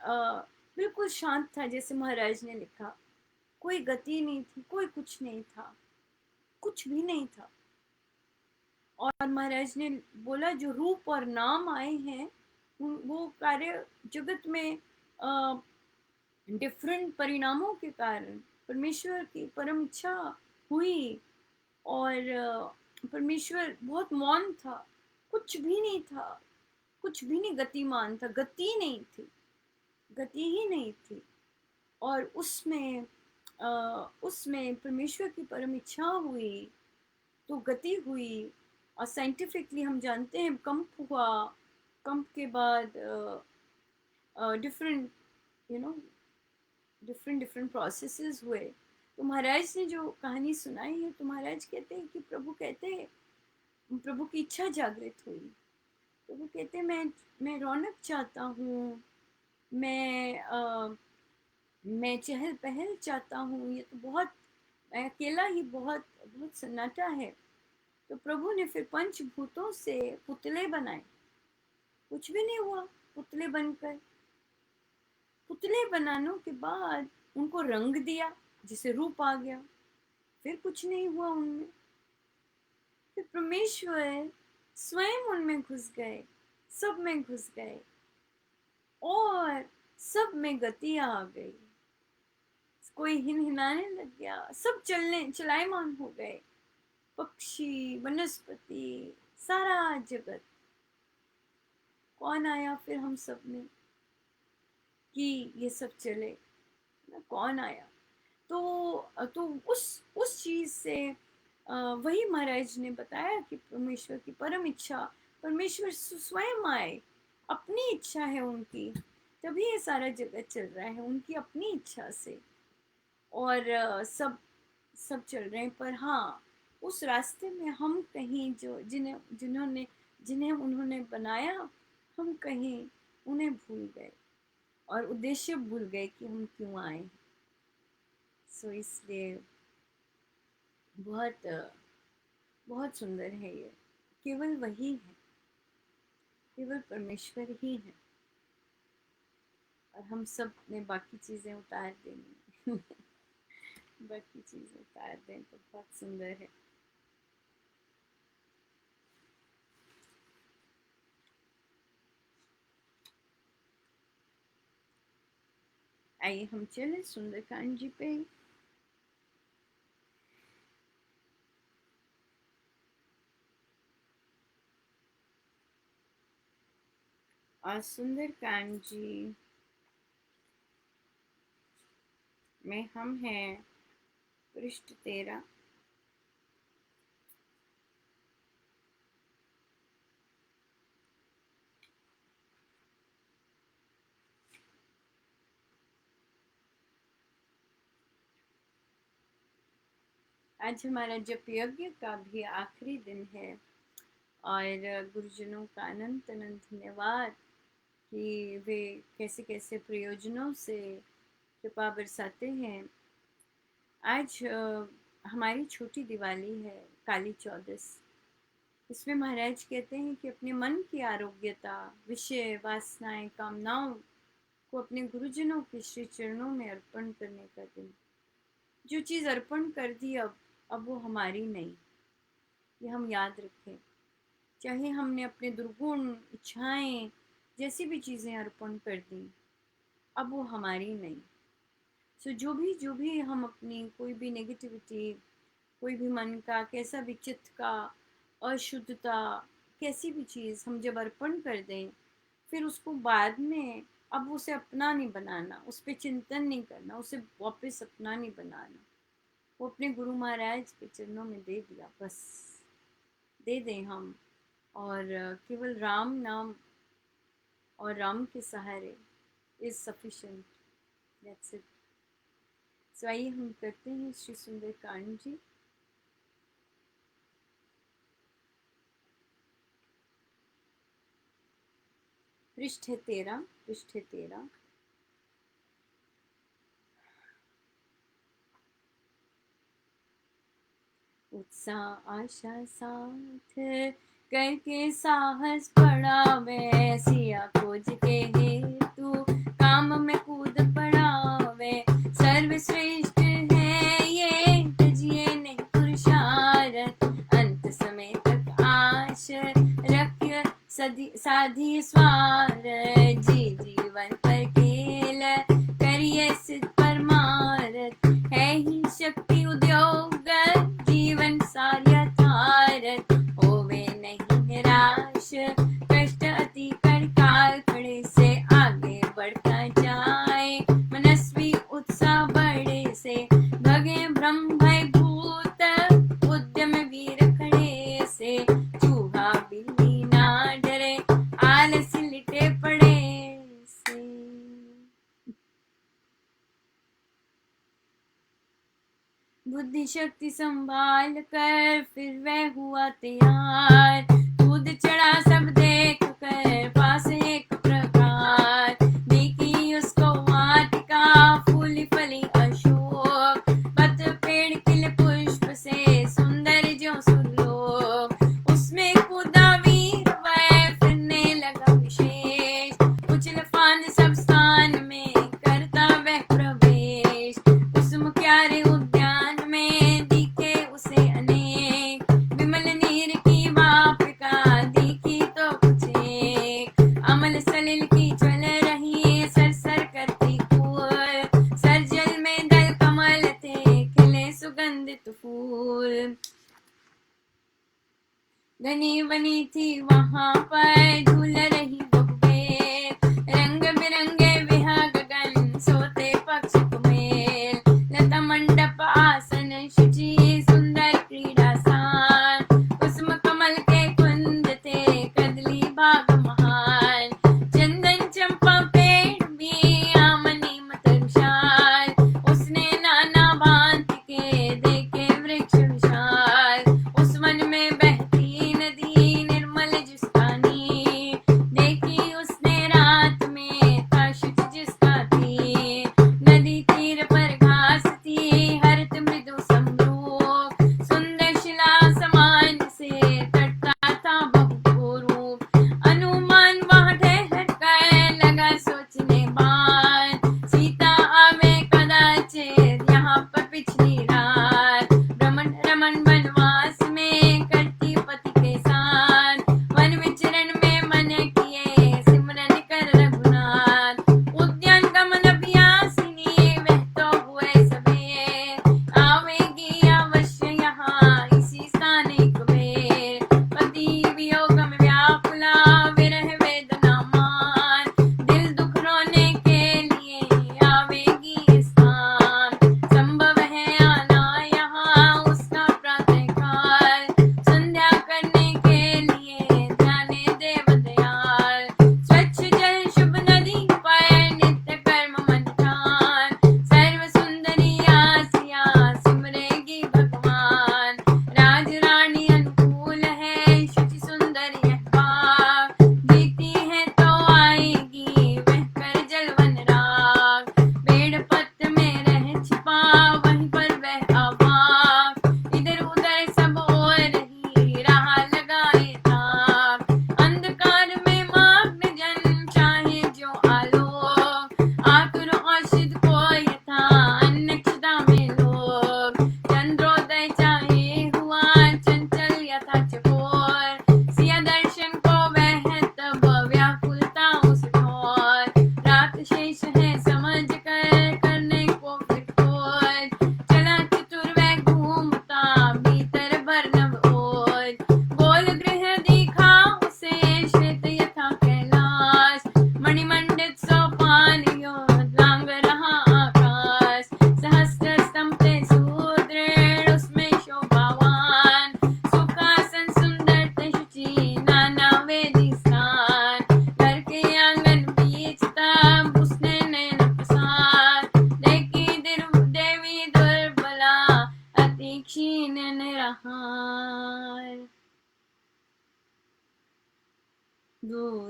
बिल्कुल शांत था, जैसे महाराज ने लिखा, कोई गति नहीं थी, कोई कुछ नहीं था, कुछ भी नहीं था। और महाराज ने बोला जो रूप और नाम आए हैं, वो कार्य जगत में डिफरेंट परिणामों के कारण परमेश्वर की परम इच्छा हुई। और परमेश्वर बहुत मौन था, कुछ भी नहीं था, कुछ भी नहीं गतिमान था, गति नहीं थी, गति ही नहीं थी। और उसमें परमेश्वर की परम इच्छा हुई, तो गति हुई। और साइंटिफिकली हम जानते हैं कंप हुआ, कंप के बाद different, you know, different different processes हुए। तो महाराज ने जो कहानी सुनाई है, तो महाराज कहते हैं कि प्रभु कहते हैं, प्रभु की इच्छा जागृत हुई। प्रभु कहते हैं मैं रौनक चाहता हूँ, मैं मैं चहल पहल चाहता हूँ, ये तो बहुत, मैं अकेला ही बहुत बहुत सन्नाटा है। तो प्रभु ने फिर पंचभूतों से पुतले बनाए, कुछ भी नहीं हुआ, पुतले बनकर, पुतले बनाने के बाद उनको रंग दिया, जिसे रूप आ गया, फिर कुछ नहीं हुआ उनमें। फिर परमेश्वर स्वयं उनमें घुस गए, सब में घुस गए, और सब में गति आ गई, कोई हिनहिनाने लग गया, सब चलने चलायमान हो गए, पक्षी वनस्पति सारा जगत। कौन आया फिर हम सब में कि ये सब चले ना, कौन आया? तो उस चीज से वही महाराज ने बताया कि परमेश्वर की परम इच्छा, परमेश्वर स्वयं आए, अपनी इच्छा है उनकी, तभी ये सारा जगत चल रहा है, उनकी अपनी इच्छा से। और सब सब चल रहे हैं, पर हाँ, उस रास्ते में हम कहीं जो जिन्हें उन्होंने बनाया, हम कहीं उन्हें भूल गए, और उद्देश्य भूल गए कि हम क्यों आए। सो इसलिए बहुत बहुत सुंदर है ये, केवल वही है, केवल परमेश्वर ही है, और हम सब ने बाकी चीजें उतार देनी। बाकी चीज़ उतार दें तो बहुत सुंदर है। आइए हम चले सुंदरकांड जी पे। और सुंदरकांड जी में हम हैं पृष्ठ 13। आज हमारा जप यज्ञ का भी आखिरी दिन है और गुरुजनों का अनंत अनंत धन्यवाद कि वे कैसे कैसे प्रयोजनों से कृपा बरसाते हैं। आज हमारी छोटी दिवाली है, काली चौदस। इसमें महाराज कहते हैं कि अपने मन की आरोग्यता, विषय वासनाएं कामनाओं को अपने गुरुजनों के श्री चरणों में अर्पण करने का दिन। जो चीज़ अर्पण कर दी अब वो हमारी नहीं, ये हम याद रखें। चाहे हमने अपने दुर्गुण इच्छाएं जैसी भी चीज़ें अर्पण कर दी, अब वो हमारी नहीं। सो जो भी हम अपनी कोई भी नेगेटिविटी, कोई भी मन का कैसा भी चित्त का अशुद्धता, कैसी भी चीज़ हम जब अर्पण कर दें, फिर उसको बाद में अब उसे अपना नहीं बनाना, उस पर चिंतन नहीं करना, उसे वापस अपना नहीं बनाना। वो अपने गुरु महाराज के चरणों में दे दिया, बस दे दें हम। और केवल राम नाम और राम के सहारे इज सफिशिएंट, दैट्स इट। सो आइए हम करते हैं श्री सुंदरकांड जी। पृष्ठ 13, पृष्ठ 13। उत्साह आशा साथ करके साहस बढ़ा, मैं सिया खोज के हेतु काम में कूद पड़ा। वे सर्वश्रेष्ठ है ये, तजिए नहीं पुरुषार्थ, अंत समय तक आश रख्य साधी स्वार। जी जीवन पर खेल करिए सिद्ध परमार्थ, है ही शक्ति उद्योग जीवन सार्य थारत। होवे नहीं निराश, कष्ट अति कर काल खड़े से आगे बढ़ता जाए, मनस्वी उत्साह बढ़े से भगे भ्रम भय भूत, उद्यम वीर खड़े से चूहा बिल्ली ना डरे, आलस लिटे पड़े से। बुद्धि शक्ति संभाल कर फिर वह हुआ तैयार, कूद चढ़ा सब देख कर पास एक प्रकार। देखी उसको वाटिका फूली फली अशोक, पत पेड़ खिले पुष्प से सुंदर जो सुरलोक। उसमें कूदा वीर वह फिरने लगा विशेष, उछल फान सब स्थान में करता वह प्रवेश। उस मुख्यारे घनी बनी थी वहाँ पर झूल रही बहुबेर, रंग बिरंगे विहा गगन सोते पक्षी कुमेर। लता मंडप आसन शुचि सुंदर क्रीड़ा स्थान, कुसुम कमल के कुंज थे कदली बाग महान। चंदन चंपा पेड़ भी आमनी मतरुषाल, उसने नाना भांति के देखे वृक्ष विशाल। उस वन में बहती नदी निर्मल जिसका नीर,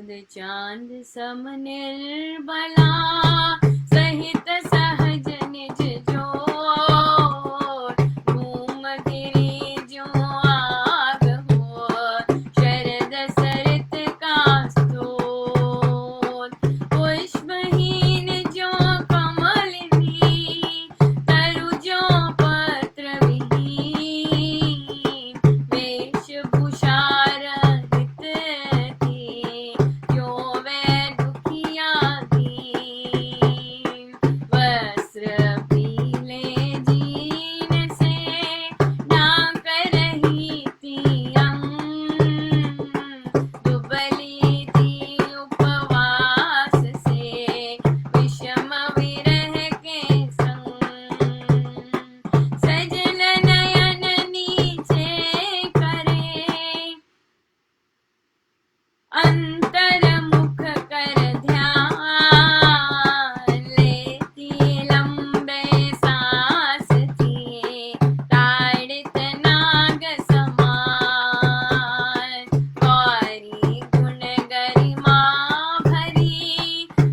चांद सम निर्बला सहित सहज निज जोर घूम गिरी जो आग हो शरद सरित का स्तोर पुष्पहीन जो कमलिनी तरु जो पत्र विहीन वेशभूषा रहित थी जो वे दुखिया दीन वस्त्र पीले जीन से ढाक रही थी अंग दुबली थी उपवास से विषम विरह के संग सजल नयन नीचे करे अंतर्मुख कर ध्यान लेती लंबे सांस थी ताड़ित नाग समान गौरी गुण गरिमा भरी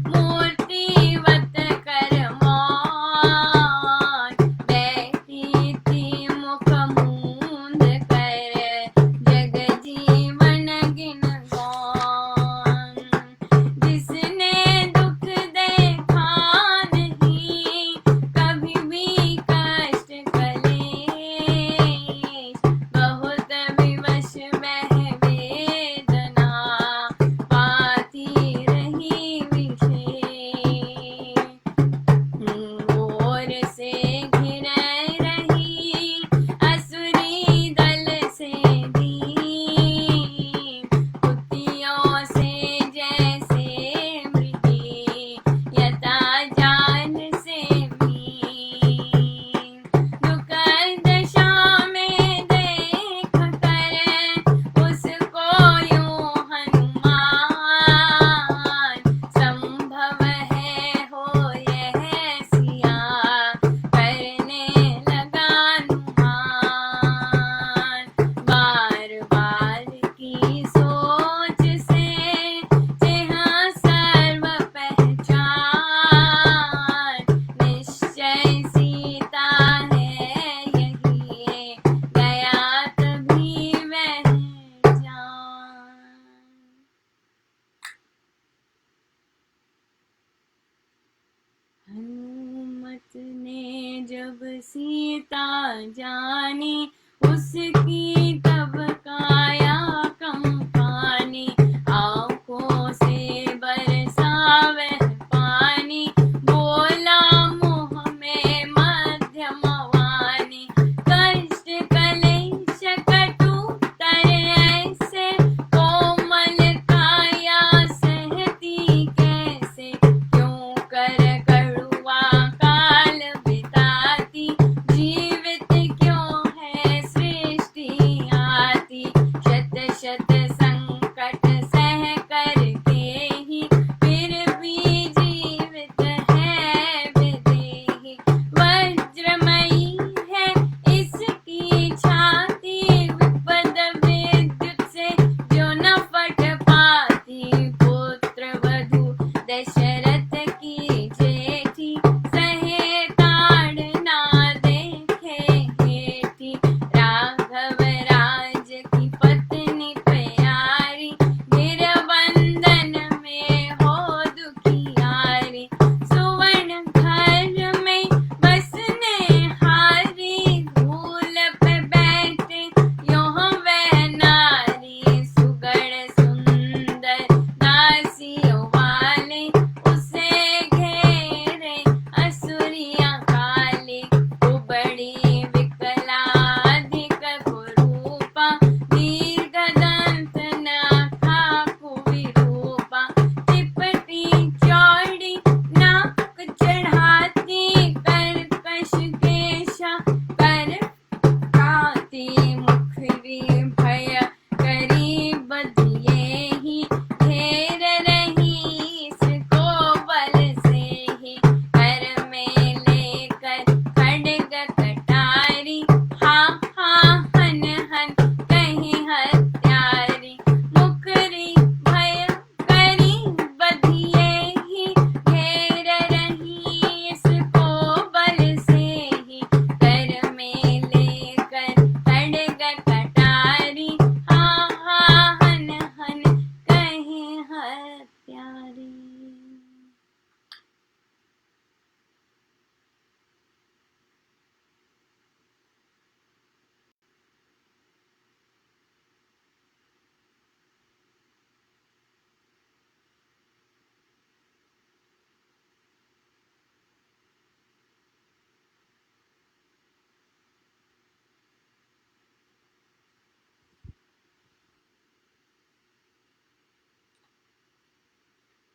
मूर्तिवत कर मौन बैठी थी मुख मूंद कर जग जीवन गिन गौन जिसने दुख देखा नहीं कभी भी कष्ट कलेश बहुत विवश वह वेदना पाती रही विशेष ओर से घिर रही असुरी दल से दीन कुतियों से जैसे मृगी यथा जान से मीन दुखद दशा में देख कर उसको यूं हनुमान संभव है हो यह सिया करने लगा नुमान बार बार की सोच से जहाँ सर्व पहचान निश्चय सीता है यही गया तभी वह जान। हनुमत ने जब सीता जानी उसकी तब काया कंपानी आंखों से बरसावे पानी बोला मुँह में मध्यम वाणी कष्ट कलेश कटुतर ऐसे कोमल काया सहती कैसे क्यों कर कड़ुआ काल बिताती जीवित क्यों है सृष्टि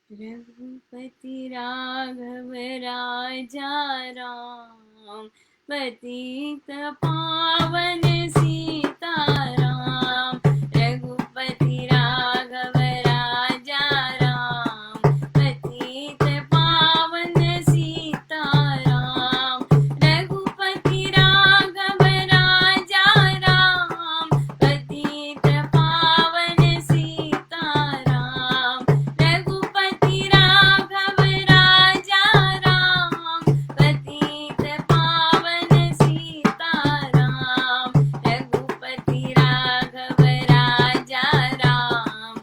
रघुपति राघव राजा राम, पतित पावन सीताराम। रघुपति राघव राजा राम, पतित पावन सीताराम। रघुपति राघव राजा राम, पतित पावन सीताराम। रघुपति राघव राजा राम, पतित पावन सीताराम। रघुपति राघव राजा राम,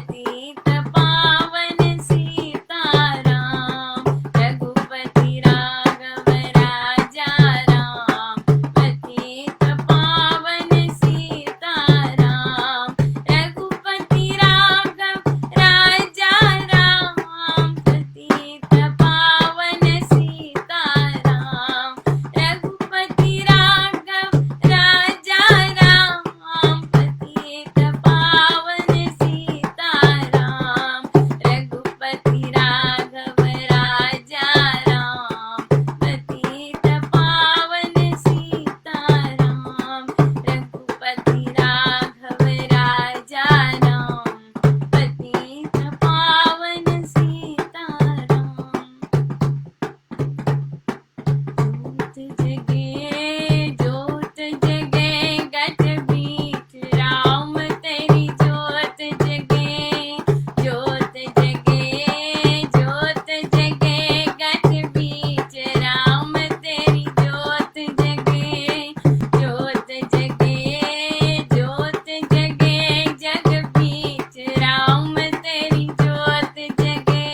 पतित पावन सीताराम। रघुपति राघव राजा राम, पतित पावन सीताराम। रघुपति राघव राजा राम, पतित पावन सीताराम। रघुपति राघव राजा राम, पतित पावन सीताराम। रघुपति राघव राजा राम, पतित पावन सीताराम। रघुपति राघव राजा राम, पतित पावन सीताराम। जोत जगे घट बीच राम, तेरी जोत जगे। जोत जगे घट बीच राम, तेरी जोत जगे। जोत जगे जग बीच राम, तेरी जोत जगे।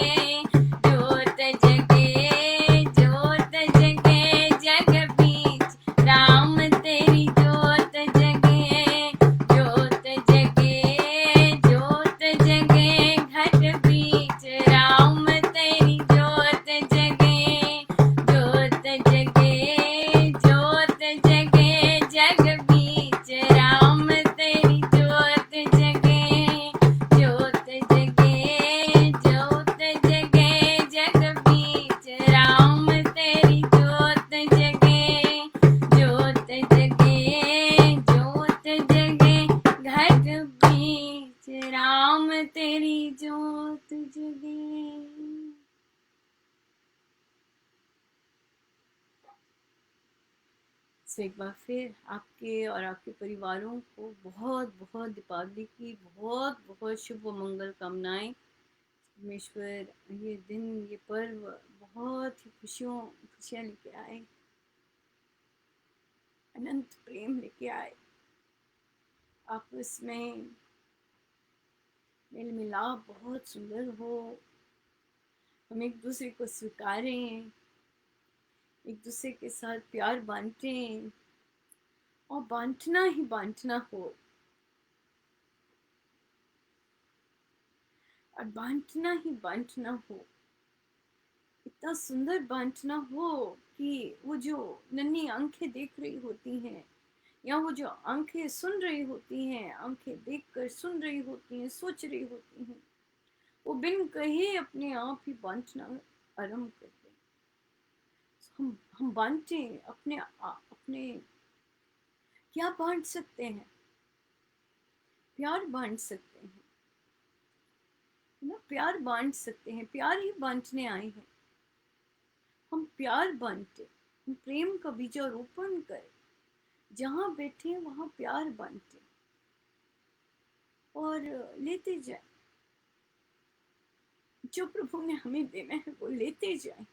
जोत जगे जग बीच राम, तेरी जोत जगे। जोत जगे घट बीच राम, तेरी जोत जगे। जोत जगे जग बीच राम, तेरी जोत जगे। जोत जगे जग बीच राम, तेरी जोत जगे। जोत जगे घट बीच राम, तेरी जोत जगे। तो एक बार फिर आपके और आपके परिवारों को बहुत बहुत दीपावली की बहुत बहुत शुभ व मंगल कामनाएं। परमेश्वर ये दिन, ये पर्व बहुत ही खुशियाँ लेके आए, अनंत प्रेम लेके आए। आपस में मेल मिलाप बहुत सुंदर हो। हम एक दूसरे को स्वीकारें, एक दूसरे के साथ प्यार बांटें, और बांटना ही बांटना हो, और बांटना ही बांटना हो। इतना सुंदर बांटना हो कि वो जो नन्ही आंखें देख रही होती हैं, या वो जो आंखें सुन रही होती हैं, आंखें देखकर सुन रही होती हैं, सोच रही होती हैं, वो बिन कहे अपने आप ही बांटना आरंभ कर दें। हम बांटें अपने क्या बांट सकते हैं? प्यार बांट सकते हैं ना, प्यार बांट सकते हैं। प्यार ही बांटने आए हैं। हम प्यार बांटे, हम प्रेम का बीजारोपण करें। जहाँ बैठे वहाँ प्यार बांटे और लेते जाए। जो प्रभु ने हमें देना है वो लेते जाए,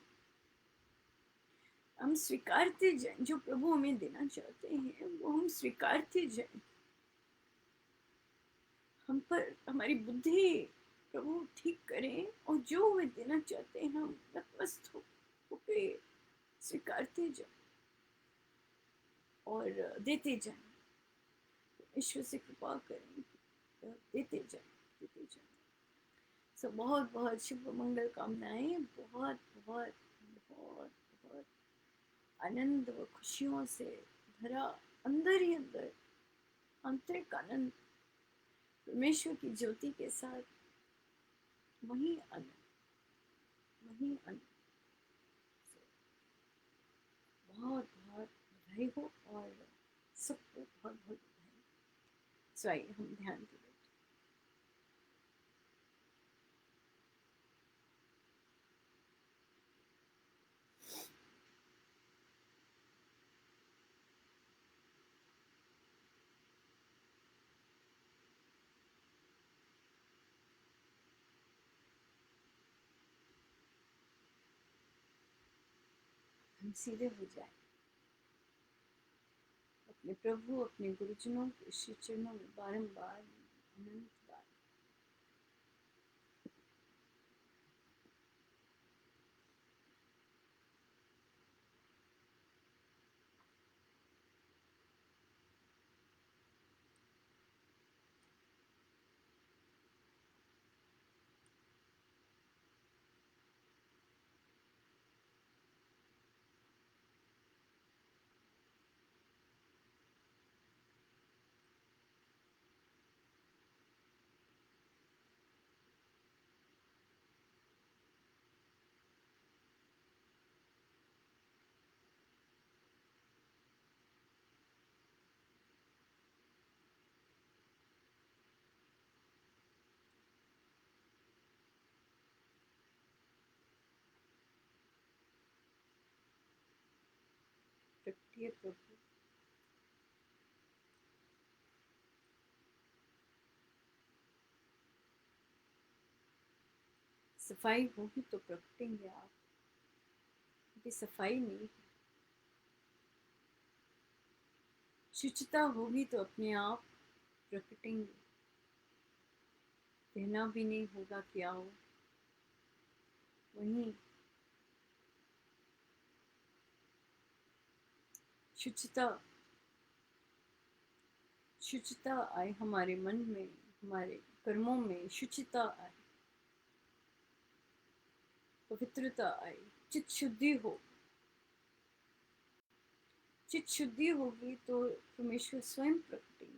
हम स्वीकारते जाए। जो प्रभु हमें देना चाहते हैं वो हम स्वीकारते जाए। हम पर हमारी बुद्धि प्रभु ठीक करें और जो वे देना चाहते हैं हम नतमस्त होके स्वीकारते जाए और देते जाए। ईश्वर से कृपा करें, देते जाए, देते जाए। सब बहुत बहुत शुभ मंगल कामनाएं, बहुत बहुत बहुत बहुत आनंद व खुशियों से भरा, अंदर ही अंदर आंतरिक आनंद, परमेश्वर की ज्योति के साथ वही आनंद, वही आनंद। बहुत बहुत बधाई हो और सबको बहुत बहुत बधाई। सो आइए हम ध्यान करें। हम सीधे हो जाए अपने प्रभु, अपने गुरुजनों के श्री चरणों में बारंबार अनंत बार। प्रकटिए प्रभु, सफाई होगी तो प्रकटेंगे आप, क्योंकि सफाई नहीं है। शुचिता होगी तो अपने आप प्रकटेंगे। कहना भी नहीं होगा कि आओ, वहीं शुचिता, शुचिता आए हमारे मन में, हमारे कर्मों में शुचिता आए, पवित्रता आए, चित शुद्धि हो। चित शुद्धि होगी तो परमेश्वर स्वयं प्रकटेंगे।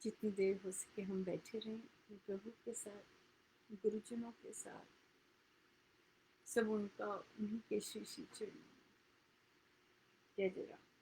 जितनी देर हो सके हम बैठे रहें प्रभु के साथ, गुरुजनों के साथ, सब उनका, उन्हीं के श्री श्री चरणों। जय जय राम।